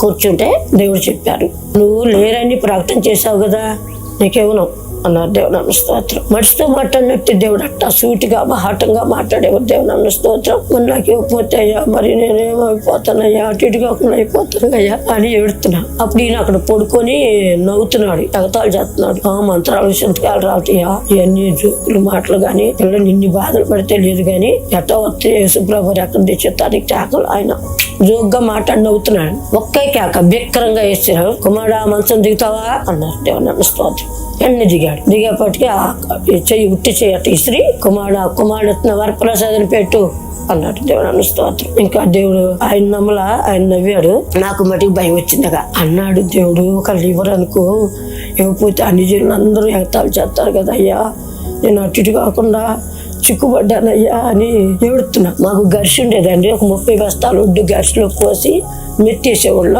కూర్చుంటే దేవుడు చెప్పారు, నువ్వు లేరని ప్రకటన చేశావు కదా, నీకేమను అన్నారు. దేవుని స్తోత్రం. మనిషితో మాట్లాడినట్టు దేవుడు అట్టా సూటిగా బాహటంగా మాట్లాడేవారు. దేవుని స్తోత్రం. మరి నాకు ఇవ్వకపోతే అయ్యా, మరి నేనేమైపోతానయ్యా, అటు ఇటు కాకుండా అయిపోతానయ్యా అని ఏడుతున్నా. అప్పుడు ఈయన అక్కడ పడుకొని నవ్వుతున్నాడు, ఎగతాలు చేస్తున్నాడు. మంత్రాలు సంతకాలు రావుతాయా, ఇవన్నీ జోకులు మాటలు గాని, పిల్లలు ఇన్ని బాధలు పడితే లేదు గాని, ఎట్టా వస్తే యేసుప్రభు ఎక్కడ తెచ్చేతానికి కేకలు. ఆయన జోగ్గా మాట్లాడి నవ్వుతున్నాడు. ఒక్కే కేక బిక్కరంగా వేసాడు. కుమారుడా మంచం దిగుతావా అన్నారు. దేవుని స్తోత్రం. ఎన్ని దిగేపటికి చెయ్యి ఉట్టి చేయట ఇస్త్రీ, కుమారుడు వరప్రసాదని పెట్టు అన్నాడు. దేవుని స్తోత్రం. ఇంకా దేవుడు ఆయన నమ్మలా, ఆయన నవ్వాడు. నాకు మటుకు భయం వచ్చిందగా అన్నాడు దేవుడు. ఒక లివర్ అనుకో ఇవ్వకపోతే అన్ని జనులు అందరూ ఎగతాలు చేస్తారు కదా అయ్యా, నేను అటు ఇటు కాకుండా చిక్కుపడ్డానయ్యా అని ఏడుతున్నా. మాకు గరిసి ఉండేదండి, ఒక 30 బస్తాలు ఒడ్డు గరిసిలో కోసి మెట్టేసేవాళ్ళు.